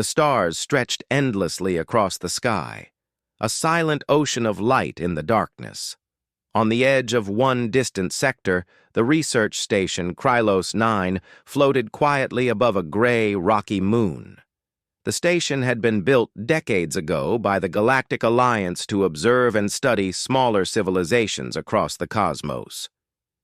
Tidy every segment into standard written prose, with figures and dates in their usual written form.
The stars stretched endlessly across the sky, a silent ocean of light in the darkness. On the edge of one distant sector, the research station Krylos 9 floated quietly above a gray, rocky moon. The station had been built decades ago by the Galactic Alliance to observe and study smaller civilizations across the cosmos.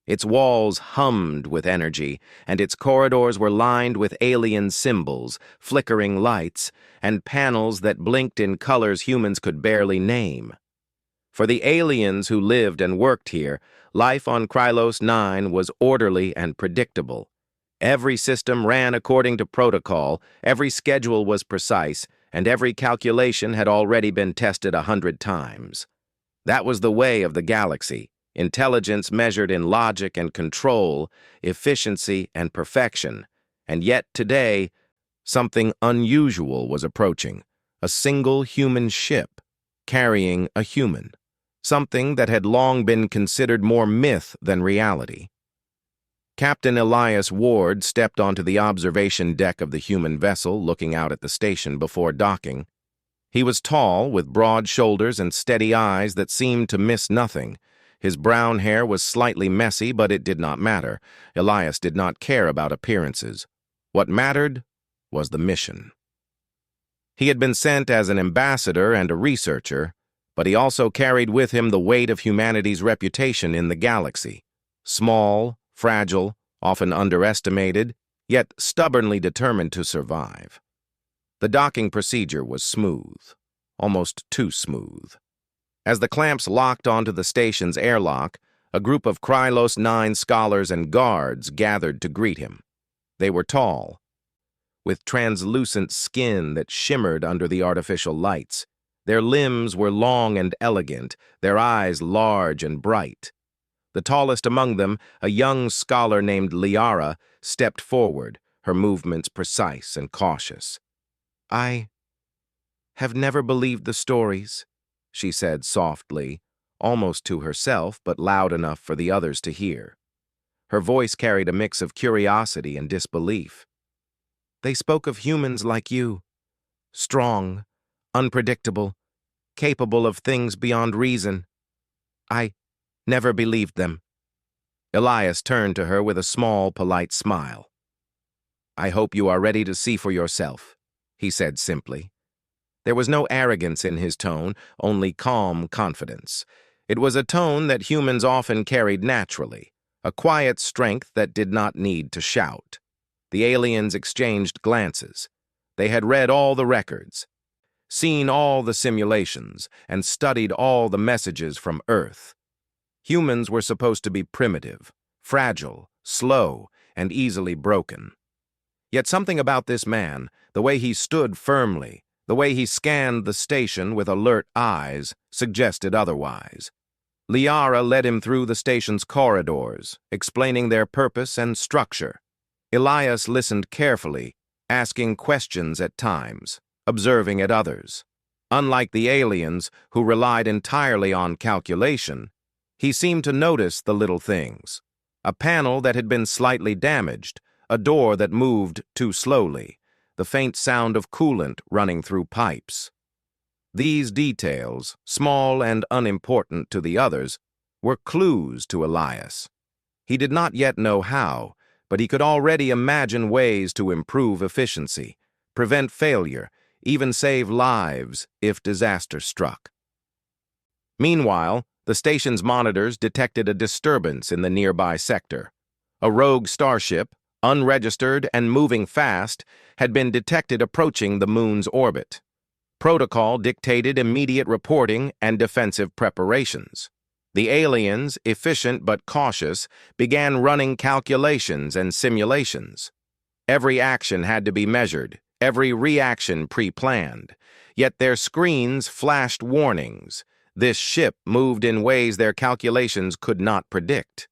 Its walls hummed with energy, and its corridors were lined with alien symbols, flickering lights, and panels that blinked in colors humans could barely name. For the aliens who lived and worked here, life on Krylos 9 was orderly and predictable. Every system ran according to protocol, every schedule was precise, and every calculation had already been tested 100 times. That was the way of the galaxy. Intelligence measured in logic and control, efficiency and perfection. And yet today, something unusual was approaching. A single human ship, carrying a human. Something that had long been considered more myth than reality. Captain Elias Ward stepped onto the observation deck of the human vessel, looking out at the station before docking. He was tall, with broad shoulders and steady eyes that seemed to miss nothing. His brown hair was slightly messy, but it did not matter. Elias did not care about appearances. What mattered was the mission. He had been sent as an ambassador and a researcher, but he also carried with him the weight of humanity's reputation in the galaxy. Small, fragile, often underestimated, yet stubbornly determined to survive. The docking procedure was smooth, almost too smooth. As the clamps locked onto the station's airlock, a group of Krylos 9 scholars and guards gathered to greet him. They were tall, with translucent skin that shimmered under the artificial lights. Their limbs were long and elegant, their eyes large and bright. The tallest among them, a young scholar named Liara, stepped forward, her movements precise and cautious. "I have never believed the stories," she said softly, almost to herself, but loud enough for the others to hear. Her voice carried a mix of curiosity and disbelief. "They spoke of humans like you, strong, unpredictable, capable of things beyond reason. I never believed them." Elias turned to her with a small, polite smile. "I hope you are ready to see for yourself," he said simply. There was no arrogance in his tone, only calm confidence. It was a tone that humans often carried naturally, a quiet strength that did not need to shout. The aliens exchanged glances. They had read all the records, seen all the simulations, and studied all the messages from Earth. Humans were supposed to be primitive, fragile, slow, and easily broken. Yet something about this man, the way he stood firmly, the way he scanned the station with alert eyes, suggested otherwise. Liara led him through the station's corridors, explaining their purpose and structure. Elias listened carefully, asking questions at times, observing at others. Unlike the aliens, who relied entirely on calculation, he seemed to notice the little things. A panel that had been slightly damaged, a door that moved too slowly, the faint sound of coolant running through pipes. These details, small and unimportant to the others, were clues to Elias. He did not yet know how, but he could already imagine ways to improve efficiency, prevent failure, even save lives if disaster struck. Meanwhile, the station's monitors detected a disturbance in the nearby sector. A rogue starship, unregistered and moving fast, had been detected approaching the moon's orbit. Protocol dictated immediate reporting and defensive preparations. The aliens, efficient but cautious, began running calculations and simulations. Every action had to be measured, every reaction pre-planned. Yet their screens flashed warnings. This ship moved in ways their calculations could not predict.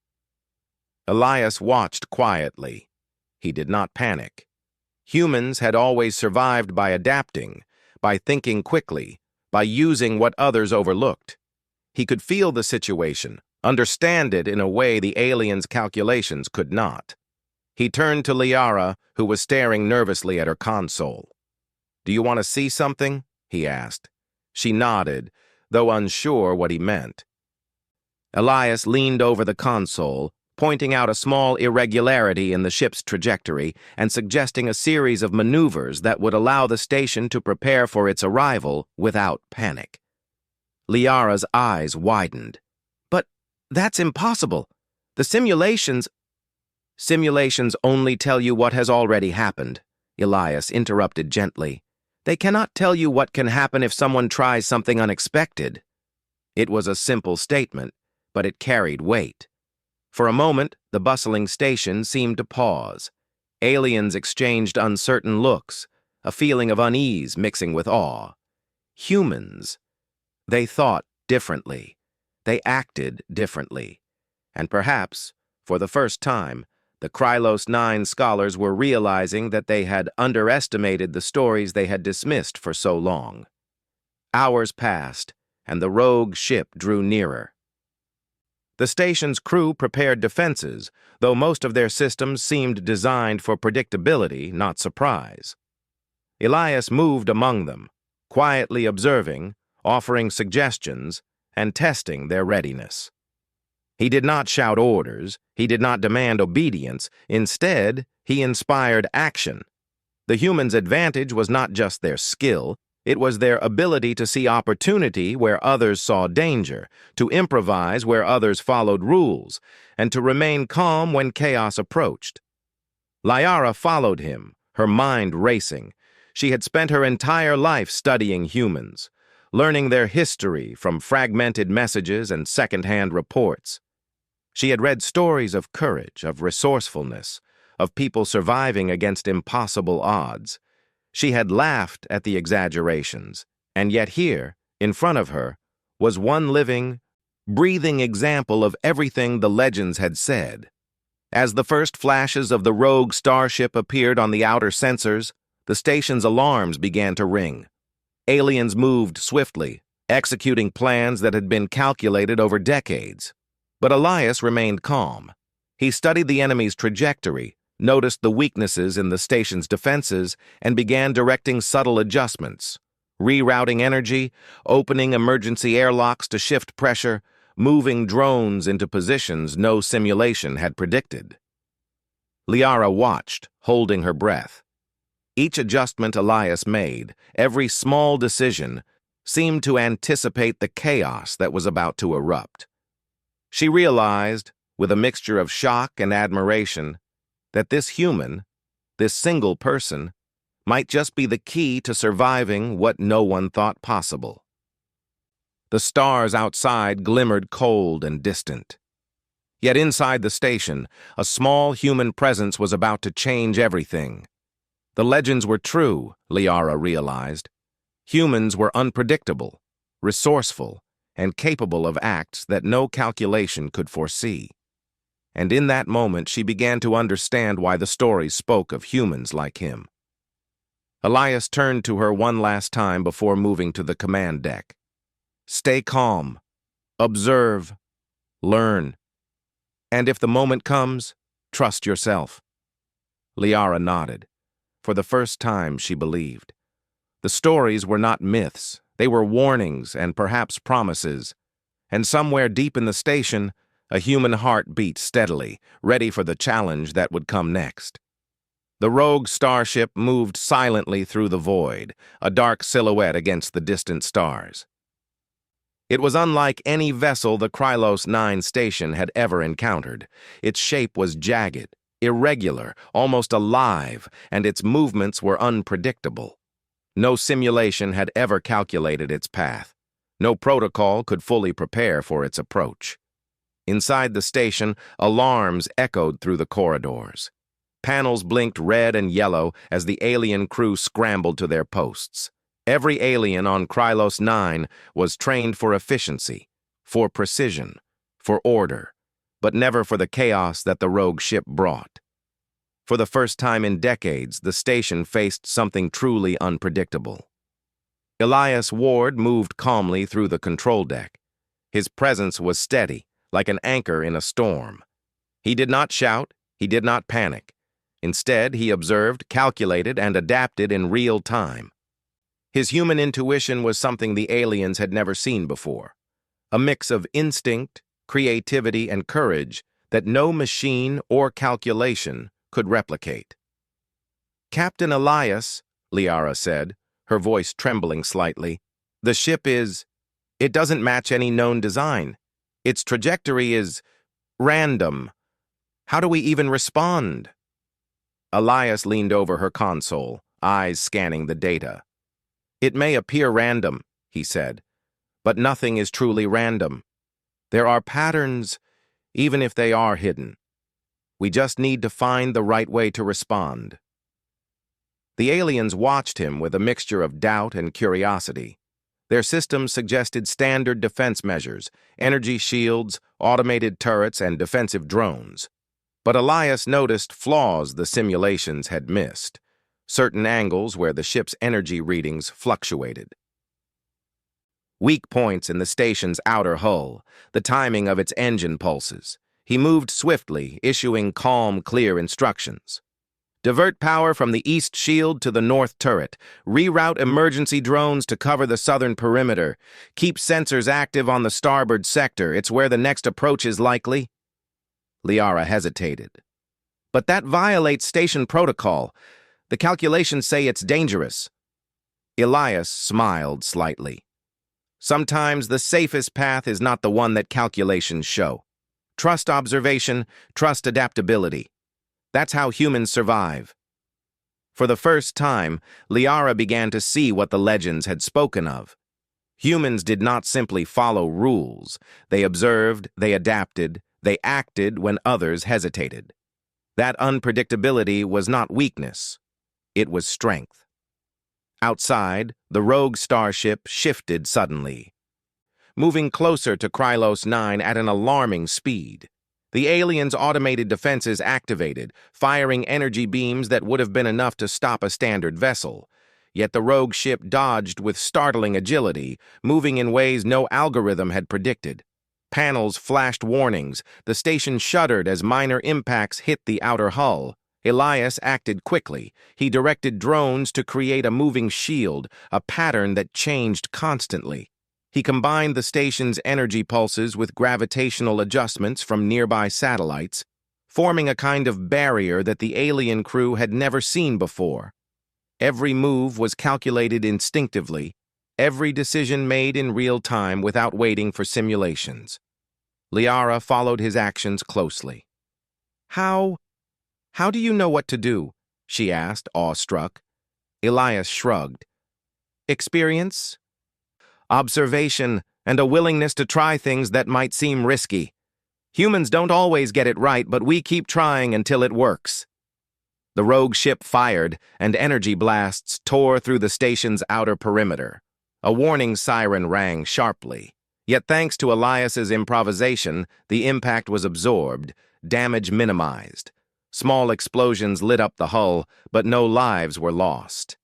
Elias watched quietly. He did not panic. Humans had always survived by adapting, by thinking quickly, by using what others overlooked. He could feel the situation, understand it in a way the aliens' calculations could not. He turned to Liara, who was staring nervously at her console. "Do you want to see something?" he asked. She nodded, though unsure what he meant. Elias leaned over the console, pointing out a small irregularity in the ship's trajectory and suggesting a series of maneuvers that would allow the station to prepare for its arrival without panic. Liara's eyes widened. "But that's impossible. The simulations—" "Simulations only tell you what has already happened," Elias interrupted gently. "They cannot tell you what can happen if someone tries something unexpected." It was a simple statement, but it carried weight. For a moment, the bustling station seemed to pause. Aliens exchanged uncertain looks, a feeling of unease mixing with awe. Humans. They thought differently. They acted differently. And perhaps, for the first time, the Krylos 9 scholars were realizing that they had underestimated the stories they had dismissed for so long. Hours passed, and the rogue ship drew nearer. The station's crew prepared defenses, though most of their systems seemed designed for predictability, not surprise. Elias moved among them, quietly observing, offering suggestions, and testing their readiness. He did not shout orders, he did not demand obedience, instead, he inspired action. The humans' advantage was not just their skill, it was their ability to see opportunity where others saw danger, to improvise where others followed rules, and to remain calm when chaos approached. Liara followed him, her mind racing. She had spent her entire life studying humans, learning their history from fragmented messages and second-hand reports. She had read stories of courage, of resourcefulness, of people surviving against impossible odds. She had laughed at the exaggerations, and yet here, in front of her, was one living, breathing example of everything the legends had said. As the first flashes of the rogue starship appeared on the outer sensors, the station's alarms began to ring. Aliens moved swiftly, executing plans that had been calculated over decades. But Elias remained calm. He studied the enemy's trajectory, noticed the weaknesses in the station's defenses, and began directing subtle adjustments, rerouting energy, opening emergency airlocks to shift pressure, moving drones into positions no simulation had predicted. Liara watched, holding her breath. Each adjustment Elias made, every small decision, seemed to anticipate the chaos that was about to erupt. She realized, with a mixture of shock and admiration, that this human, this single person, might just be the key to surviving what no one thought possible. The stars outside glimmered cold and distant. Yet inside the station, a small human presence was about to change everything. The legends were true, Liara realized. Humans were unpredictable, resourceful, and capable of acts that no calculation could foresee. And in that moment she began to understand why the stories spoke of humans like him. Elias turned to her one last time before moving to the command deck. "Stay calm. Observe. Learn. And if the moment comes, trust yourself." Liara nodded. For the first time, she believed. The stories were not myths. They were warnings and perhaps promises. And somewhere deep in the station, a human heart beat steadily, ready for the challenge that would come next. The rogue starship moved silently through the void, a dark silhouette against the distant stars. It was unlike any vessel the Krylos 9 station had ever encountered. Its shape was jagged, irregular, almost alive, and its movements were unpredictable. No simulation had ever calculated its path. No protocol could fully prepare for its approach. Inside the station, alarms echoed through the corridors. Panels blinked red and yellow as the alien crew scrambled to their posts. Every alien on Krylos 9 was trained for efficiency, for precision, for order, but never for the chaos that the rogue ship brought. For the first time in decades, the station faced something truly unpredictable. Elias Ward moved calmly through the control deck. His presence was steady, like an anchor in a storm. He did not shout, he did not panic. Instead, he observed, calculated, and adapted in real time. His human intuition was something the aliens had never seen before, a mix of instinct, creativity, and courage that no machine or calculation could replicate. "Captain Elias," Liara said, her voice trembling slightly, "the ship it doesn't match any known design. Its trajectory is random. How do we even respond?" Elias leaned over her console, eyes scanning the data. "It may appear random," he said, "but nothing is truly random. There are patterns, even if they are hidden. We just need to find the right way to respond." The aliens watched him with a mixture of doubt and curiosity. Their systems suggested standard defense measures, energy shields, automated turrets, and defensive drones. But Elias noticed flaws the simulations had missed, certain angles where the ship's energy readings fluctuated. Weak points in the station's outer hull, the timing of its engine pulses. He moved swiftly, issuing calm, clear instructions. "Divert power from the east shield to the north turret. Reroute emergency drones to cover the southern perimeter. Keep sensors active on the starboard sector. It's where the next approach is likely." Liara hesitated. "But that violates station protocol. The calculations say it's dangerous." Elias smiled slightly. "Sometimes the safest path is not the one that calculations show. Trust observation, trust adaptability. That's how humans survive." For the first time, Liara began to see what the legends had spoken of. Humans did not simply follow rules. They observed, they adapted, they acted when others hesitated. That unpredictability was not weakness. It was strength. Outside, the rogue starship shifted suddenly, moving closer to Krylos 9 at an alarming speed. The aliens' automated defenses activated, firing energy beams that would have been enough to stop a standard vessel. Yet the rogue ship dodged with startling agility, moving in ways no algorithm had predicted. Panels flashed warnings. The station shuddered as minor impacts hit the outer hull. Elias acted quickly. He directed drones to create a moving shield, a pattern that changed constantly. He combined the station's energy pulses with gravitational adjustments from nearby satellites, forming a kind of barrier that the alien crew had never seen before. Every move was calculated instinctively, every decision made in real time without waiting for simulations. Liara followed his actions closely. How do you know what to do?" she asked, awestruck. Elias shrugged. "Experience, observation, and a willingness to try things that might seem risky. Humans don't always get it right, but we keep trying until it works." The rogue ship fired, and energy blasts tore through the station's outer perimeter. A warning siren rang sharply. Yet thanks to Elias's improvisation, the impact was absorbed, damage minimized. Small explosions lit up the hull, but no lives were lost.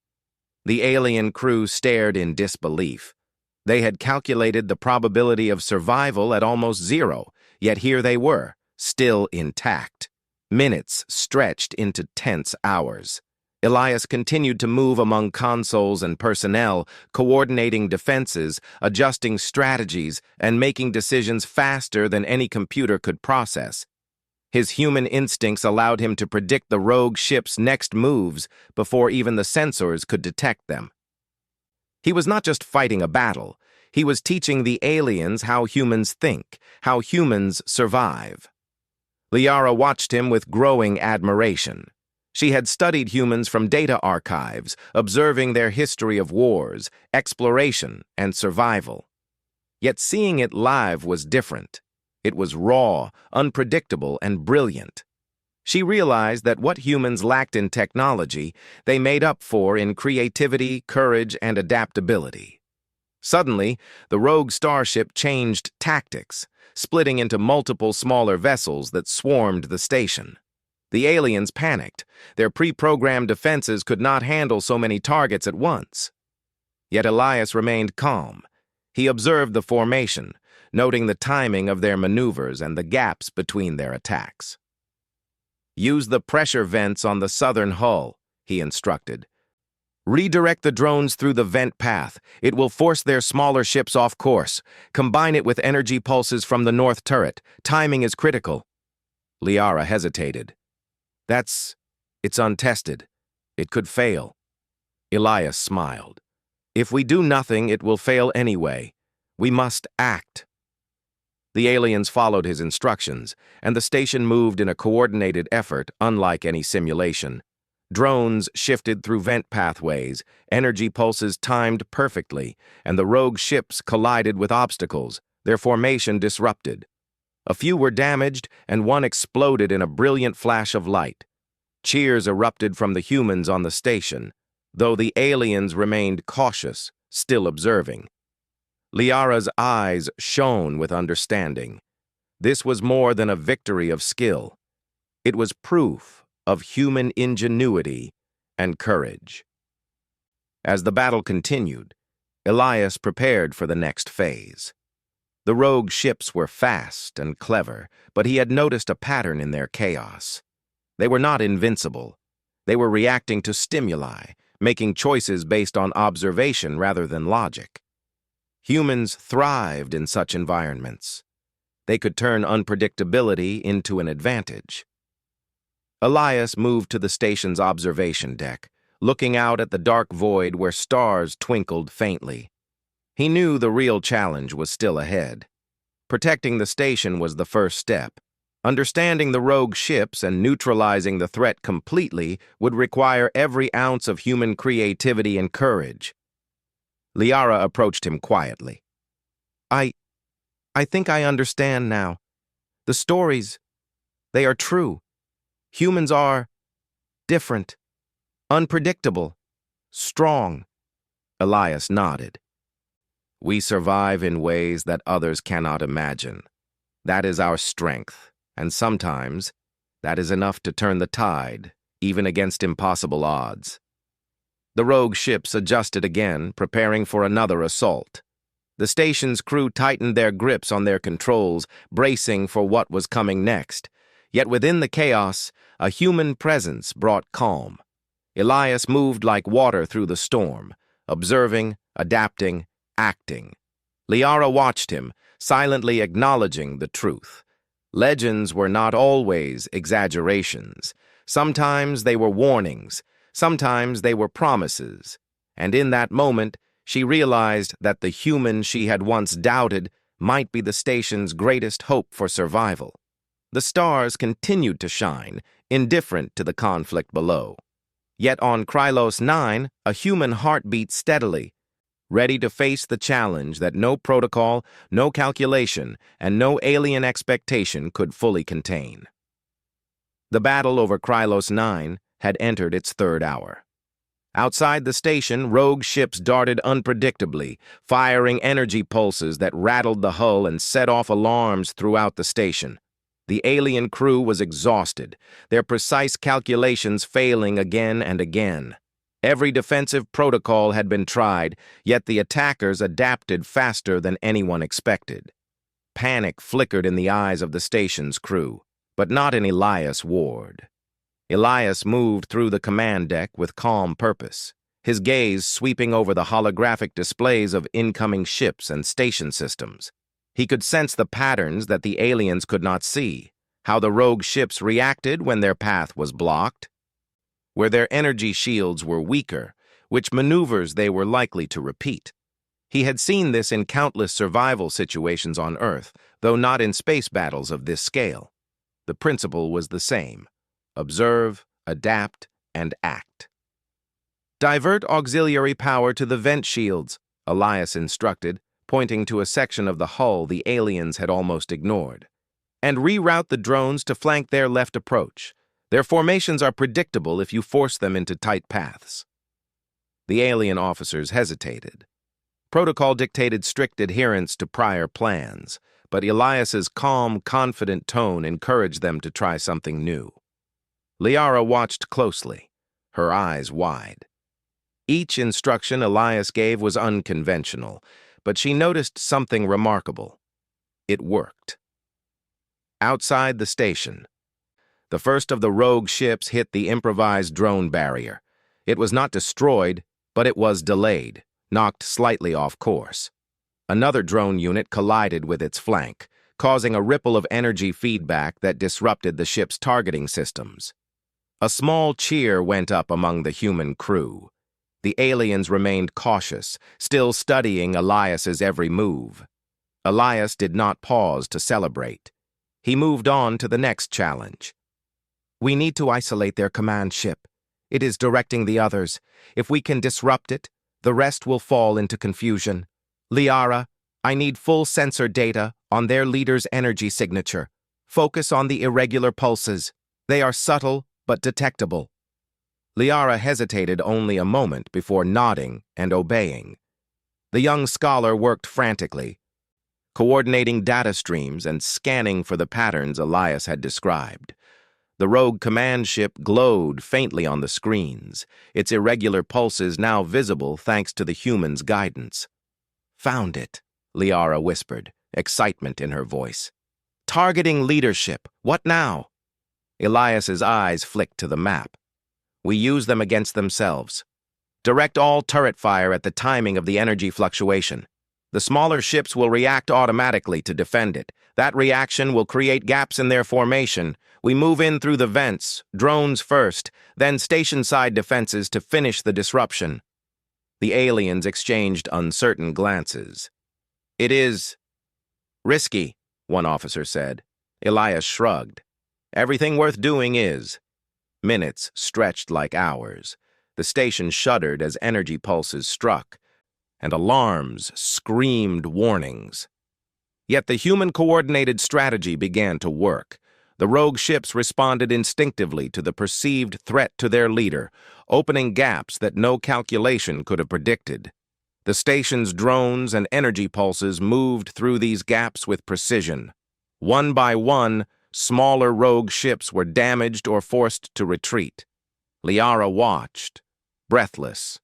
The alien crew stared in disbelief. They had calculated the probability of survival at almost zero, yet here they were, still intact. Minutes stretched into tense hours. Elias continued to move among consoles and personnel, coordinating defenses, adjusting strategies, and making decisions faster than any computer could process. His human instincts allowed him to predict the rogue ship's next moves before even the sensors could detect them. He was not just fighting a battle. He was teaching the aliens how humans think, how humans survive. Liara watched him with growing admiration. She had studied humans from data archives, observing their history of wars, exploration, and survival. Yet seeing it live was different. It was raw, unpredictable, and brilliant. She realized that what humans lacked in technology, they made up for in creativity, courage, and adaptability. Suddenly, the rogue starship changed tactics, splitting into multiple smaller vessels that swarmed the station. The aliens panicked. Their pre-programmed defenses could not handle so many targets at once. Yet Elias remained calm. He observed the formation, noting the timing of their maneuvers and the gaps between their attacks. "Use the pressure vents on the southern hull," he instructed. Redirect the drones through the vent path. It will force their smaller ships off course. Combine it with energy pulses from the north turret. Timing is critical. Liara hesitated. It's untested. It could fail. Elias smiled. If we do nothing, it will fail anyway. We must act. The aliens followed his instructions, and the station moved in a coordinated effort, unlike any simulation. Drones shifted through vent pathways, energy pulses timed perfectly, and the rogue ships collided with obstacles, their formation disrupted. A few were damaged, and one exploded in a brilliant flash of light. Cheers erupted from the humans on the station, though the aliens remained cautious, still observing. Liara's eyes shone with understanding. This was more than a victory of skill. It was proof of human ingenuity and courage. As the battle continued, Elias prepared for the next phase. The rogue ships were fast and clever, but he had noticed a pattern in their chaos. They were not invincible. They were reacting to stimuli, making choices based on observation rather than logic. Humans thrived in such environments. They could turn unpredictability into an advantage. Elias moved to the station's observation deck, looking out at the dark void where stars twinkled faintly. He knew the real challenge was still ahead. Protecting the station was the first step. Understanding the rogue ships and neutralizing the threat completely would require every ounce of human creativity and courage. Liara approached him quietly. I think I understand now. The stories, they are true. Humans are different, unpredictable, strong. Elias nodded. We survive in ways that others cannot imagine. That is our strength, and sometimes that is enough to turn the tide, even against impossible odds. The rogue ships adjusted again, preparing for another assault. The station's crew tightened their grips on their controls, bracing for what was coming next. Yet within the chaos, a human presence brought calm. Elias moved like water through the storm, observing, adapting, acting. Liara watched him, silently acknowledging the truth. Legends were not always exaggerations. Sometimes they were warnings. Sometimes they were promises. And in that moment, she realized that the human she had once doubted might be the station's greatest hope for survival. The stars continued to shine, indifferent to the conflict below. Yet on Krylos 9, a human heart beat steadily, ready to face the challenge that no protocol, no calculation, and no alien expectation could fully contain. The battle over Krylos 9 had entered its third hour. Outside the station, rogue ships darted unpredictably, firing energy pulses that rattled the hull and set off alarms throughout the station. The alien crew was exhausted, their precise calculations failing again and again. Every defensive protocol had been tried, yet the attackers adapted faster than anyone expected. Panic flickered in the eyes of the station's crew, but not in Elias Ward. Elias moved through the command deck with calm purpose, his gaze sweeping over the holographic displays of incoming ships and station systems. He could sense the patterns that the aliens could not see, how the rogue ships reacted when their path was blocked, where their energy shields were weaker, which maneuvers they were likely to repeat. He had seen this in countless survival situations on Earth, though not in space battles of this scale. The principle was the same: observe, adapt, and act. Divert auxiliary power to the vent shields, Elias instructed, pointing to a section of the hull the aliens had almost ignored. And reroute the drones to flank their left approach. Their formations are predictable if you force them into tight paths. The alien officers hesitated. Protocol dictated strict adherence to prior plans, but Elias's calm, confident tone encouraged them to try something new. Liara watched closely, her eyes wide. Each instruction Elias gave was unconventional, but she noticed something remarkable. It worked. Outside the station, the first of the rogue ships hit the improvised drone barrier. It was not destroyed, but it was delayed, knocked slightly off course. Another drone unit collided with its flank, causing a ripple of energy feedback that disrupted the ship's targeting systems. A small cheer went up among the human crew. The aliens remained cautious, still studying Elias's every move. Elias did not pause to celebrate. He moved on to the next challenge. We need to isolate their command ship. It is directing the others. If we can disrupt it, the rest will fall into confusion. Liara, I need full sensor data on their leader's energy signature. Focus on the irregular pulses. They are subtle but detectable. Liara hesitated only a moment before nodding and obeying. The young scholar worked frantically, coordinating data streams and scanning for the patterns Elias had described. The rogue command ship glowed faintly on the screens, its irregular pulses now visible thanks to the human's guidance. Found it, Liara whispered, excitement in her voice. Targeting leadership. What now? Elias's eyes flicked to the map. We use them against themselves. Direct all turret fire at the timing of the energy fluctuation. The smaller ships will react automatically to defend it. That reaction will create gaps in their formation. We move in through the vents, drones first, then station-side defenses to finish the disruption. The aliens exchanged uncertain glances. It is risky, one officer said. Elias shrugged. Everything worth doing is. Minutes stretched like hours. The station shuddered as energy pulses struck, and alarms screamed warnings. Yet the human-coordinated strategy began to work. The rogue ships responded instinctively to the perceived threat to their leader, opening gaps that no calculation could have predicted. The station's drones and energy pulses moved through these gaps with precision. One by one, smaller rogue ships were damaged or forced to retreat. Liara watched, breathless.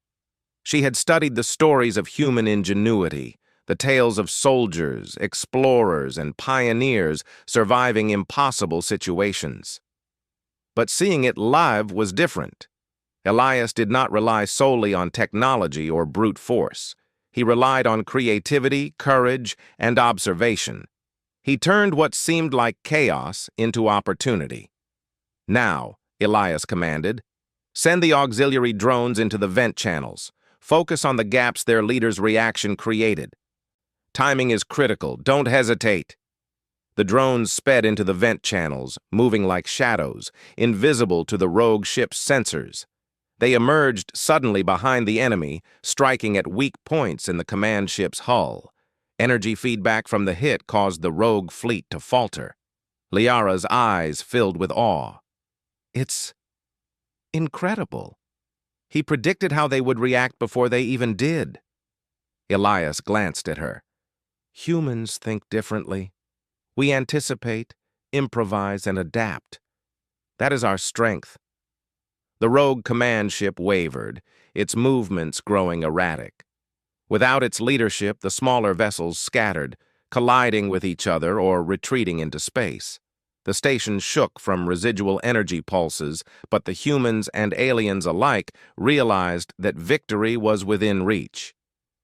She had studied the stories of human ingenuity, the tales of soldiers, explorers, and pioneers surviving impossible situations. But seeing it live was different. Elias did not rely solely on technology or brute force. He relied on creativity, courage, and observation. He turned what seemed like chaos into opportunity. Now, Elias commanded, send the auxiliary drones into the vent channels. Focus on the gaps their leader's reaction created. Timing is critical. Don't hesitate. The drones sped into the vent channels, moving like shadows, invisible to the rogue ship's sensors. They emerged suddenly behind the enemy, striking at weak points in the command ship's hull. Energy feedback from the hit caused the rogue fleet to falter. Liara's eyes filled with awe. It's incredible. He predicted how they would react before they even did. Elias glanced at her. Humans think differently. We anticipate, improvise, and adapt. That is our strength. The rogue command ship wavered, its movements growing erratic. Without its leadership, the smaller vessels scattered, colliding with each other or retreating into space. The station shook from residual energy pulses, but the humans and aliens alike realized that victory was within reach.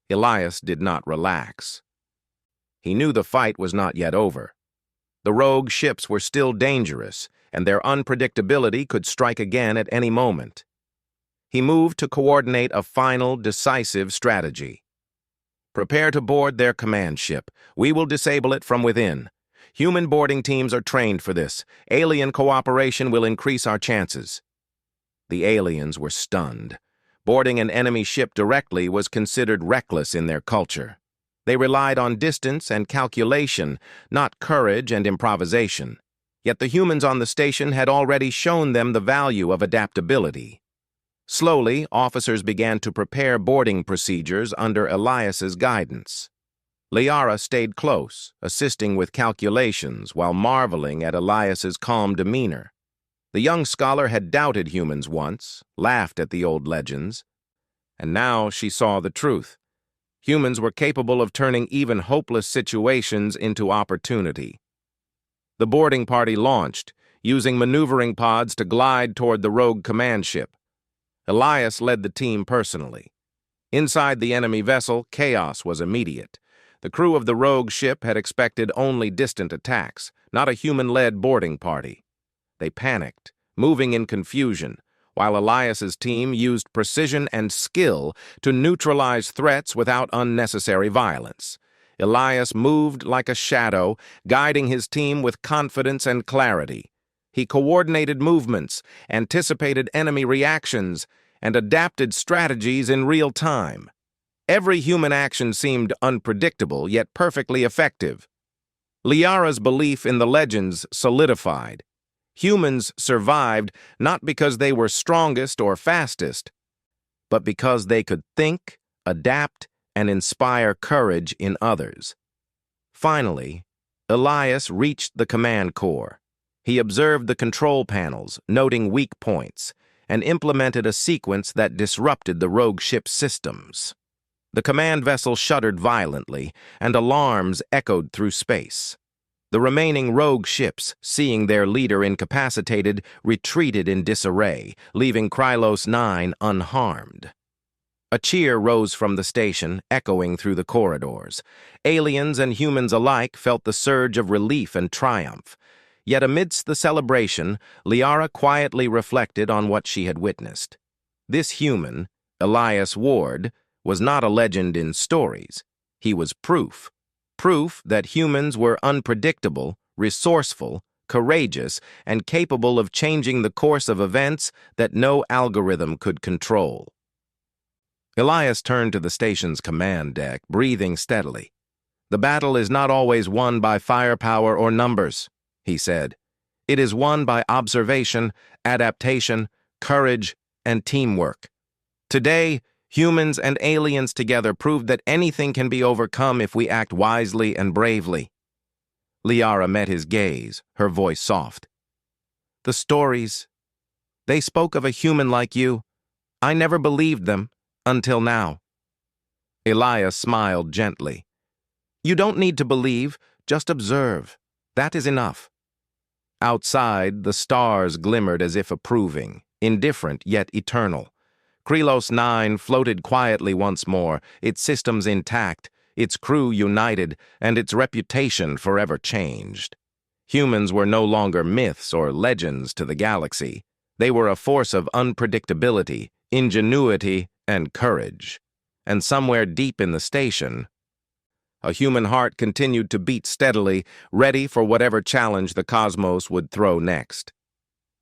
Elias did not relax. He knew the fight was not yet over. The rogue ships were still dangerous, and their unpredictability could strike again at any moment. He moved to coordinate a final, decisive strategy. Prepare to board their command ship. We will disable it from within. Human boarding teams are trained for this. Alien cooperation will increase our chances. The aliens were stunned. Boarding an enemy ship directly was considered reckless in their culture. They relied on distance and calculation, not courage and improvisation. Yet the humans on the station had already shown them the value of adaptability. Slowly, officers began to prepare boarding procedures under Elias's guidance. Liara stayed close, assisting with calculations while marveling at Elias's calm demeanor. The young scholar had doubted humans once, laughed at the old legends, and now she saw the truth. Humans were capable of turning even hopeless situations into opportunity. The boarding party launched, using maneuvering pods to glide toward the rogue command ship. Elias led the team personally. Inside the enemy vessel, chaos was immediate. The crew of the rogue ship had expected only distant attacks, not a human-led boarding party. They panicked, moving in confusion, while Elias's team used precision and skill to neutralize threats without unnecessary violence. Elias moved like a shadow, guiding his team with confidence and clarity. He coordinated movements, anticipated enemy reactions, and adapted strategies in real time. Every human action seemed unpredictable, yet perfectly effective. Liara's belief in the legends solidified. Humans survived not because they were strongest or fastest, but because they could think, adapt, and inspire courage in others. Finally, Elias reached the command core. He observed the control panels, noting weak points, and implemented a sequence that disrupted the rogue ship's systems. The command vessel shuddered violently, and alarms echoed through space. The remaining rogue ships, seeing their leader incapacitated, retreated in disarray, leaving Krylos 9 unharmed. A cheer rose from the station, echoing through the corridors. Aliens and humans alike felt the surge of relief and triumph. Yet amidst the celebration, Liara quietly reflected on what she had witnessed. This human, Elias Ward, was not a legend in stories. He was proof. Proof that humans were unpredictable, resourceful, courageous, and capable of changing the course of events that no algorithm could control. Elias turned to the station's command deck, breathing steadily. "The battle is not always won by firepower or numbers," he said. "It is won by observation, adaptation, courage, and teamwork. Today, humans and aliens together proved that anything can be overcome if we act wisely and bravely." Liara met his gaze, her voice soft. "The stories. They spoke of a human like you. I never believed them, until now." Elias smiled gently. "You don't need to believe, just observe. That is enough." Outside, the stars glimmered as if approving, indifferent yet eternal. Krylos 9 floated quietly once more, its systems intact, its crew united, and its reputation forever changed. Humans were no longer myths or legends to the galaxy. They were a force of unpredictability, ingenuity, and courage. And somewhere deep in the station, a human heart continued to beat steadily, ready for whatever challenge the cosmos would throw next.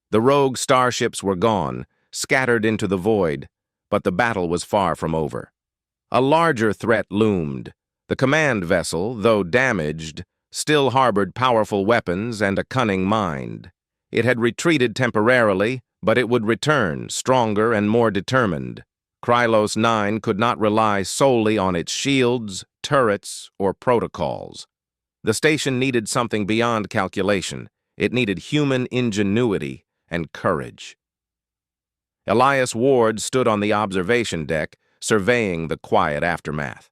The rogue starships were gone, scattered into the void, but the battle was far from over. A larger threat loomed. The command vessel, though damaged, still harbored powerful weapons and a cunning mind. It had retreated temporarily, but it would return, stronger and more determined. Krylos 9 could not rely solely on its shields, turrets, or protocols. The station needed something beyond calculation. It needed human ingenuity and courage. Elias Ward stood on the observation deck, surveying the quiet aftermath.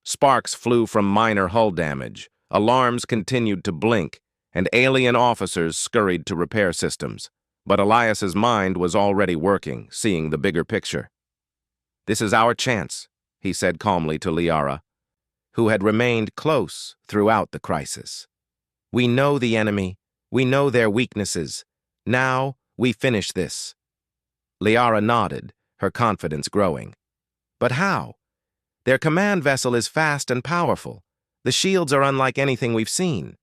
Sparks flew from minor hull damage, alarms continued to blink, and alien officers scurried to repair systems. But Elias's mind was already working, seeing the bigger picture. "This is our chance," he said calmly to Liara, who had remained close throughout the crisis. "We know the enemy. We know their weaknesses. Now we finish this." Liara nodded, her confidence growing. "But how? Their command vessel is fast and powerful. The shields are unlike anything we've seen."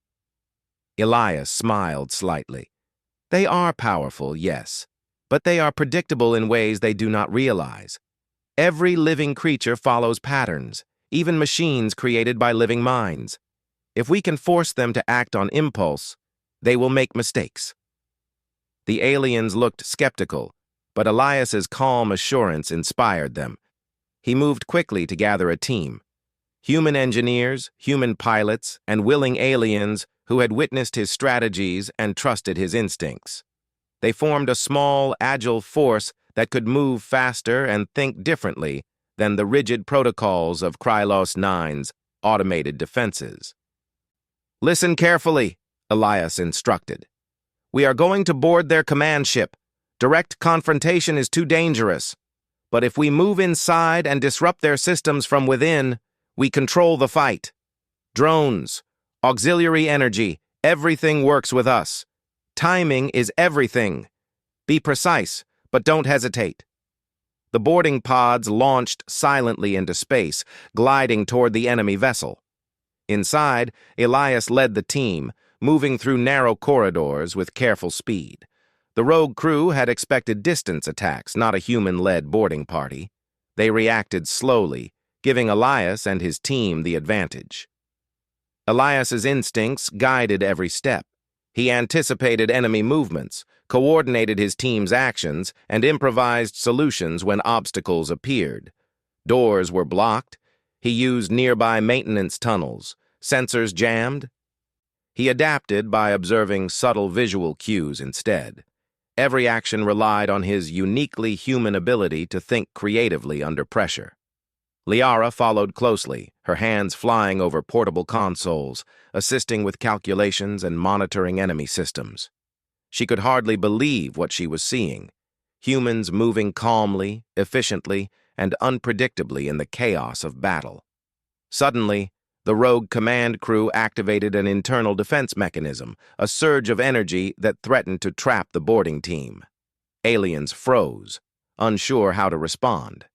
Elias smiled slightly. "They are powerful, yes, but they are predictable in ways they do not realize. Every living creature follows patterns, even machines created by living minds. If we can force them to act on impulse, they will make mistakes." The aliens looked skeptical, but Elias's calm assurance inspired them. He moved quickly to gather a team. Human engineers, human pilots, and willing aliens who had witnessed his strategies and trusted his instincts. They formed a small, agile force that could move faster and think differently than the rigid protocols of Krylos 9's automated defenses. "Listen carefully," Elias instructed. "We are going to board their command ship. Direct confrontation is too dangerous. But if we move inside and disrupt their systems from within, we control the fight. Drones, auxiliary energy, everything works with us. Timing is everything. Be precise, but don't hesitate. The boarding pods launched silently into space, gliding toward the enemy vessel. Inside, Elias led the team, moving through narrow corridors with careful speed. The rogue crew had expected distance attacks, not a human-led boarding party. They reacted slowly, giving Elias and his team the advantage. Elias's instincts guided every step. He anticipated enemy movements, coordinated his team's actions, and improvised solutions when obstacles appeared. Doors were blocked. He used nearby maintenance tunnels. Sensors jammed. He adapted by observing subtle visual cues instead. Every action relied on his uniquely human ability to think creatively under pressure. Liara followed closely, her hands flying over portable consoles, assisting with calculations and monitoring enemy systems. She could hardly believe what she was seeing. Humans moving calmly, efficiently, and unpredictably in the chaos of battle. Suddenly, the rogue command crew activated an internal defense mechanism, a surge of energy that threatened to trap the boarding team. Aliens froze, unsure how to respond.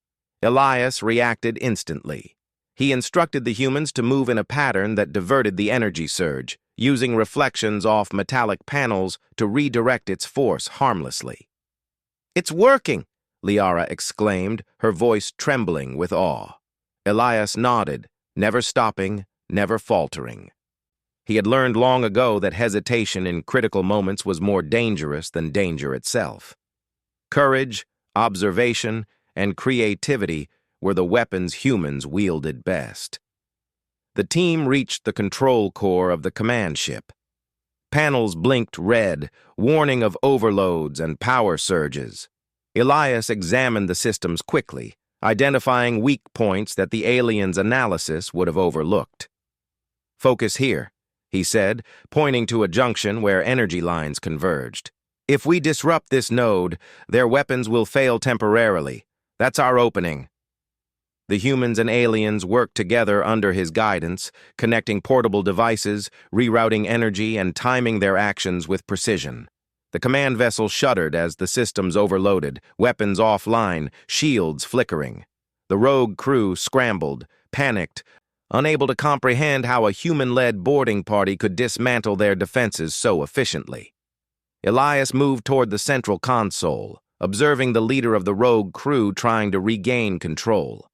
Elias reacted instantly. He instructed the humans to move in a pattern that diverted the energy surge, using reflections off metallic panels to redirect its force harmlessly. "It's working!" Liara exclaimed, her voice trembling with awe. Elias nodded, never stopping, never faltering. He had learned long ago that hesitation in critical moments was more dangerous than danger itself. Courage, observation, and creativity were the weapons humans wielded best. The team reached the control core of the command ship. Panels blinked red, warning of overloads and power surges. Elias examined the systems quickly, identifying weak points that the aliens' analysis would have overlooked. "Focus here," he said, pointing to a junction where energy lines converged. "If we disrupt this node, their weapons will fail temporarily. That's our opening." The humans and aliens worked together under his guidance, connecting portable devices, rerouting energy, and timing their actions with precision. The command vessel shuddered as the systems overloaded, weapons offline, shields flickering. The rogue crew scrambled, panicked, unable to comprehend how a human-led boarding party could dismantle their defenses so efficiently. Elias moved toward the central console, observing the leader of the rogue crew trying to regain control.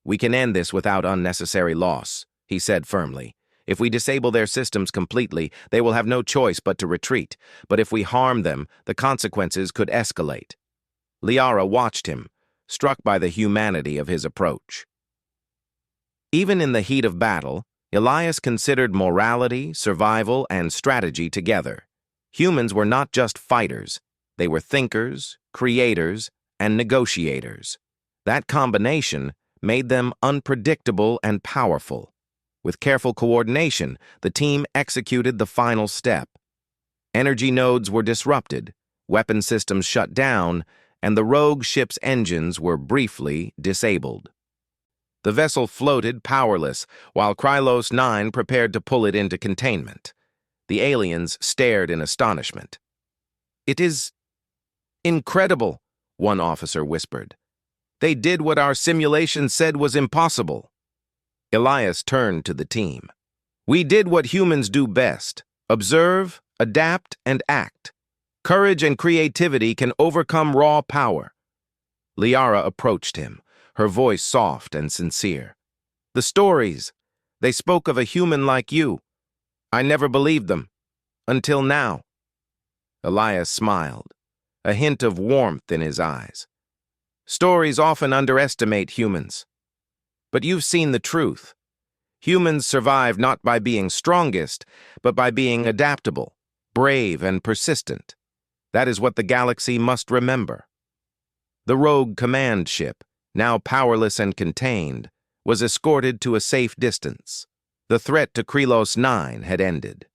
"We can end this without unnecessary loss," he said firmly. "If we disable their systems completely, they will have no choice but to retreat. But if we harm them, the consequences could escalate." Liara watched him, struck by the humanity of his approach. Even in the heat of battle, Elias considered morality, survival, and strategy together. Humans were not just fighters. They were thinkers, creators, and negotiators. That combination made them unpredictable and powerful. With careful coordination, the team executed the final step. Energy nodes were disrupted, weapon systems shut down, and the rogue ship's engines were briefly disabled. The vessel floated powerless, while Krylos 9 prepared to pull it into containment. The aliens stared in astonishment. "It is incredible," one officer whispered. "They did what our simulation said was impossible." Elias turned to the team. "We did what humans do best: observe, adapt, and act. Courage and creativity can overcome raw power." Liara approached him, her voice soft and sincere. "The stories, they spoke of a human like you. I never believed them. Until now." Elias smiled, a hint of warmth in his eyes. "Stories often underestimate humans. But you've seen the truth. Humans survive not by being strongest, but by being adaptable, brave, and persistent. That is what the galaxy must remember." The rogue command ship, now powerless and contained, was escorted to a safe distance. The threat to Krylos 9 had ended.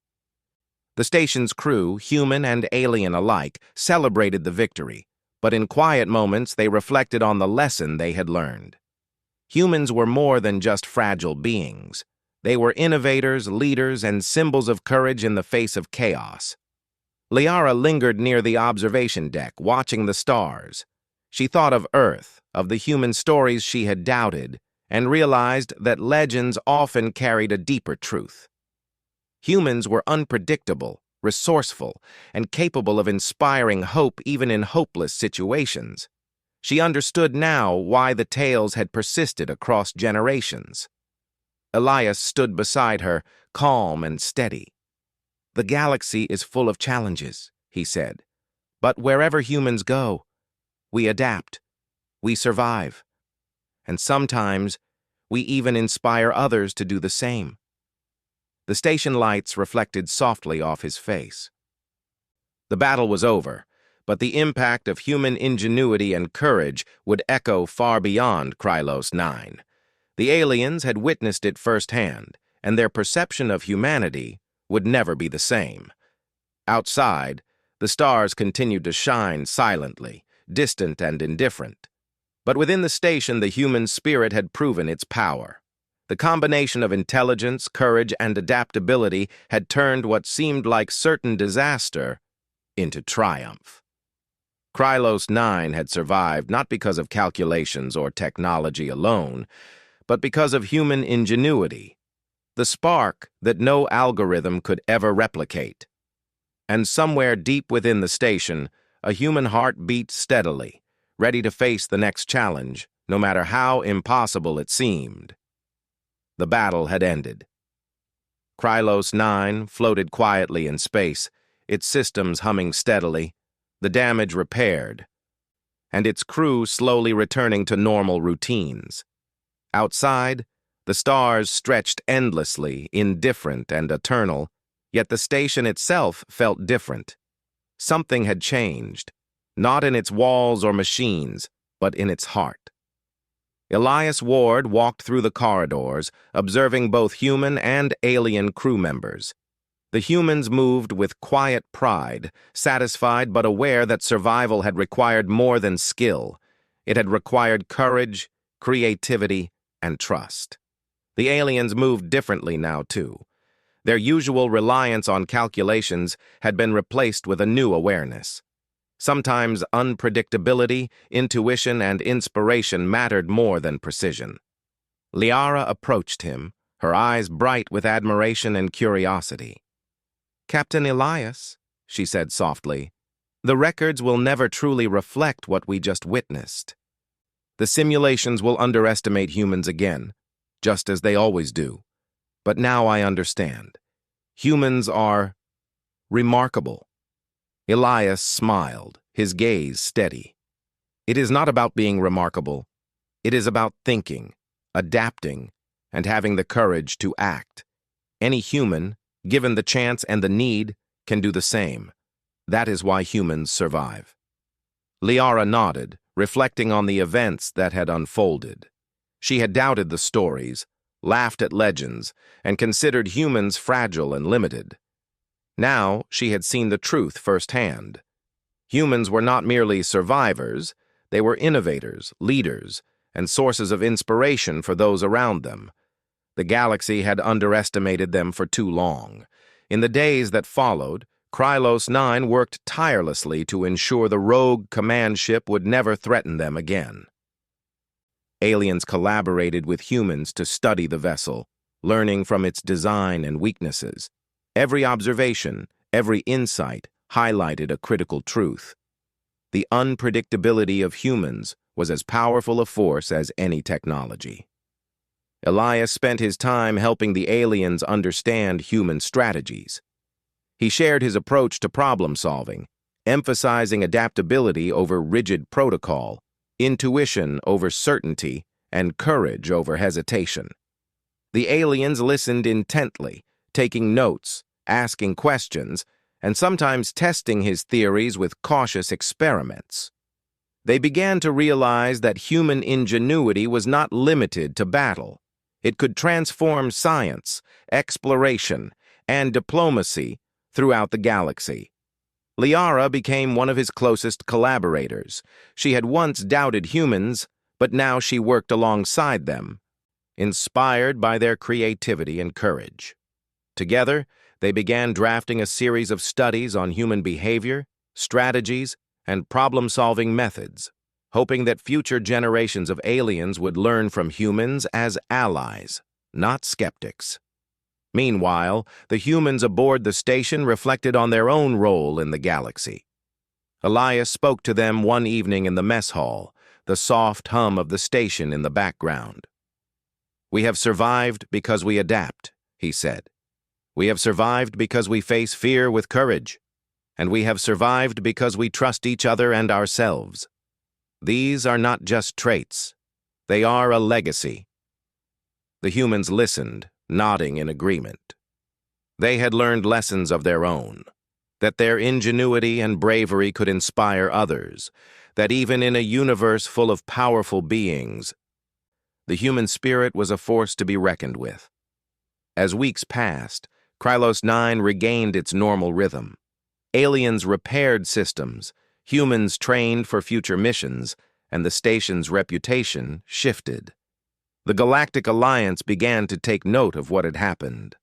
The station's crew, human and alien alike, celebrated the victory, but in quiet moments they reflected on the lesson they had learned. Humans were more than just fragile beings. They were innovators, leaders, and symbols of courage in the face of chaos. Liara lingered near the observation deck, watching the stars. She thought of Earth, of the human stories she had doubted, and realized that legends often carried a deeper truth. Humans were unpredictable, resourceful, and capable of inspiring hope even in hopeless situations. She understood now why the tales had persisted across generations. Elias stood beside her, calm and steady. "The galaxy is full of challenges," he said. "But wherever humans go, we adapt, we survive, and sometimes we even inspire others to do the same." The station lights reflected softly off his face. The battle was over, but the impact of human ingenuity and courage would echo far beyond Krylos 9. The aliens had witnessed it firsthand, and their perception of humanity would never be the same. Outside, the stars continued to shine silently, distant and indifferent. But within the station, the human spirit had proven its power. The combination of intelligence, courage, and adaptability had turned what seemed like certain disaster into triumph. Krylos 9 had survived not because of calculations or technology alone, but because of human ingenuity, the spark that no algorithm could ever replicate. And somewhere deep within the station, a human heart beat steadily, ready to face the next challenge, no matter how impossible it seemed. The battle had ended. Krylos 9 floated quietly in space, its systems humming steadily, the damage repaired, and its crew slowly returning to normal routines. Outside, the stars stretched endlessly, indifferent and eternal, yet the station itself felt different. Something had changed, not in its walls or machines, but in its heart. Elias Ward walked through the corridors, observing both human and alien crew members. The humans moved with quiet pride, satisfied but aware that survival had required more than skill. It had required courage, creativity, and trust. The aliens moved differently now, too. Their usual reliance on calculations had been replaced with a new awareness. Sometimes unpredictability, intuition, and inspiration mattered more than precision. Liara approached him, her eyes bright with admiration and curiosity. "Captain Elias," she said softly, "the records will never truly reflect what we just witnessed. The simulations will underestimate humans again, just as they always do. But now I understand. Humans are remarkable." Elias smiled, his gaze steady. "It is not about being remarkable. It is about thinking, adapting, and having the courage to act. Any human, given the chance and the need, can do the same. That is why humans survive." Liara nodded, reflecting on the events that had unfolded. She had doubted the stories, laughed at legends, and considered humans fragile and limited. Now she had seen the truth firsthand. Humans were not merely survivors, they were innovators, leaders, and sources of inspiration for those around them. The galaxy had underestimated them for too long. In the days that followed, Krylos 9 worked tirelessly to ensure the rogue command ship would never threaten them again. Aliens collaborated with humans to study the vessel, learning from its design and weaknesses. Every observation, every insight highlighted a critical truth. The unpredictability of humans was as powerful a force as any technology. Elias spent his time helping the aliens understand human strategies. He shared his approach to problem-solving, emphasizing adaptability over rigid protocol, intuition over certainty, and courage over hesitation. The aliens listened intently, taking notes, asking questions, and sometimes testing his theories with cautious experiments. They began to realize that human ingenuity was not limited to battle. It could transform science, exploration, and diplomacy throughout the galaxy. Liara became one of his closest collaborators. She had once doubted humans, but now she worked alongside them, inspired by their creativity and courage. Together, they began drafting a series of studies on human behavior, strategies, and problem-solving methods, hoping that future generations of aliens would learn from humans as allies, not skeptics. Meanwhile, the humans aboard the station reflected on their own role in the galaxy. Elias spoke to them one evening in the mess hall, the soft hum of the station in the background. "We have survived because we adapt," he said. "We have survived because we face fear with courage, and we have survived because we trust each other and ourselves. These are not just traits. They are a legacy." The humans listened, nodding in agreement. They had learned lessons of their own, that their ingenuity and bravery could inspire others, that even in a universe full of powerful beings, the human spirit was a force to be reckoned with. As weeks passed, Krylos 9 regained its normal rhythm. Aliens repaired systems, humans trained for future missions, and the station's reputation shifted. The Galactic Alliance began to take note of what had happened.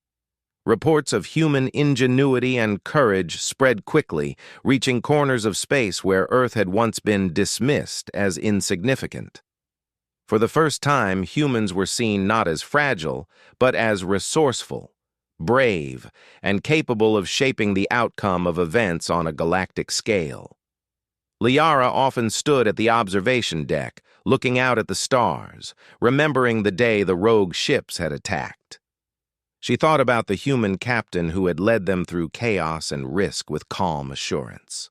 Reports of human ingenuity and courage spread quickly, reaching corners of space where Earth had once been dismissed as insignificant. For the first time, humans were seen not as fragile, but as resourceful, brave, and capable of shaping the outcome of events on a galactic scale. Liara often stood at the observation deck, looking out at the stars, remembering the day the rogue ships had attacked. She thought about the human captain who had led them through chaos and risk with calm assurance.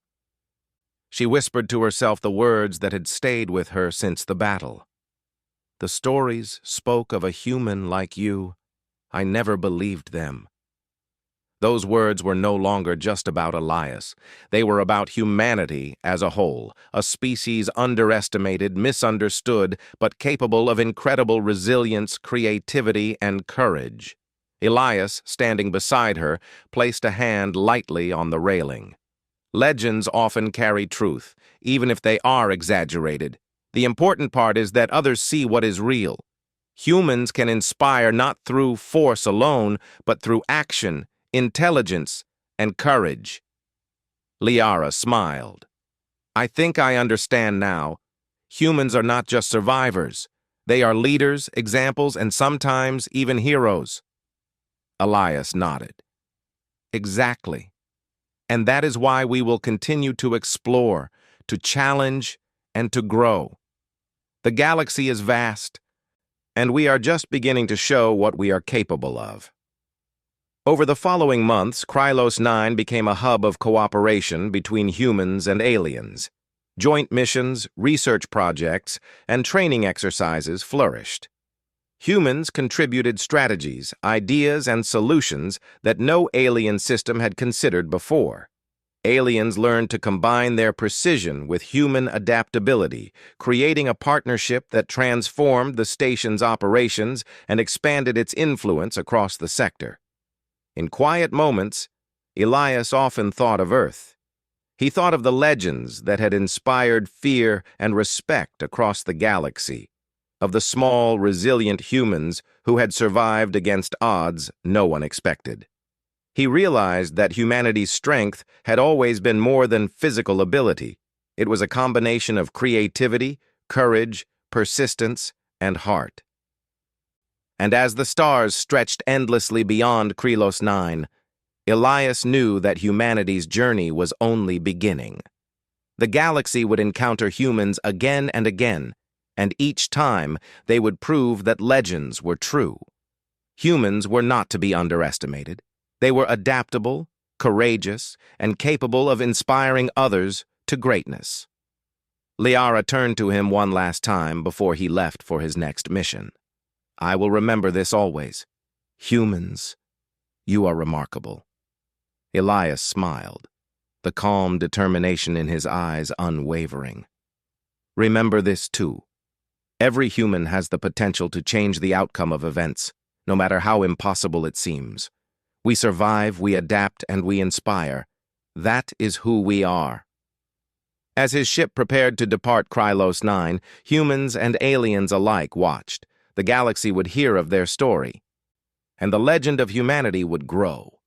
She whispered to herself the words that had stayed with her since the battle. "The stories spoke of a human like you. I never believed them." Those words were no longer just about Elias. They were about humanity as a whole, a species underestimated, misunderstood, but capable of incredible resilience, creativity, and courage. Elias, standing beside her, placed a hand lightly on the railing. Legends often carry truth, even if they are exaggerated. The important part is that others see what is real. Humans can inspire not through force alone, but through action, intelligence, and courage. Liara smiled. "I think I understand now. Humans are not just survivors. They are leaders, examples, and sometimes even heroes." Elias nodded. "Exactly. And that is why we will continue to explore, to challenge, and to grow. The galaxy is vast, and we are just beginning to show what we are capable of." Over the following months, Krylos 9 became a hub of cooperation between humans and aliens. Joint missions, research projects, and training exercises flourished. Humans contributed strategies, ideas, and solutions that no alien system had considered before. Aliens learned to combine their precision with human adaptability, creating a partnership that transformed the station's operations and expanded its influence across the sector. In quiet moments, Elias often thought of Earth. He thought of the legends that had inspired fear and respect across the galaxy, of the small, resilient humans who had survived against odds no one expected. He realized that humanity's strength had always been more than physical ability. It was a combination of creativity, courage, persistence, and heart. And as the stars stretched endlessly beyond Krylos 9, Elias knew that humanity's journey was only beginning. The galaxy would encounter humans again and again, and each time they would prove that legends were true. Humans were not to be underestimated. They were adaptable, courageous, and capable of inspiring others to greatness. Liara turned to him one last time before he left for his next mission. "I will remember this always. Humans, you are remarkable." Elias smiled, the calm determination in his eyes unwavering. "Remember this too. Every human has the potential to change the outcome of events, no matter how impossible it seems. We survive, we adapt, and we inspire. That is who we are. As his ship prepared to depart Krylos 9, humans and aliens alike watched. The galaxy would hear of their story, and the legend of humanity would grow.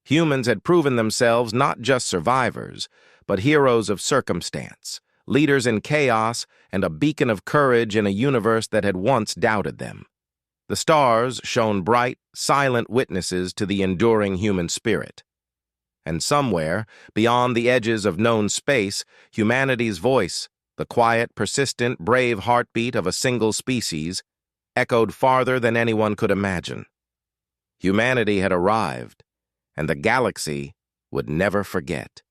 Humans had proven themselves not just survivors, but heroes of circumstance, leaders in chaos, and a beacon of courage in a universe that had once doubted them. The stars shone bright, silent witnesses to the enduring human spirit. And somewhere, beyond the edges of known space, humanity's voice, the quiet, persistent, brave heartbeat of a single species, echoed farther than anyone could imagine. Humanity had arrived, and the galaxy would never forget.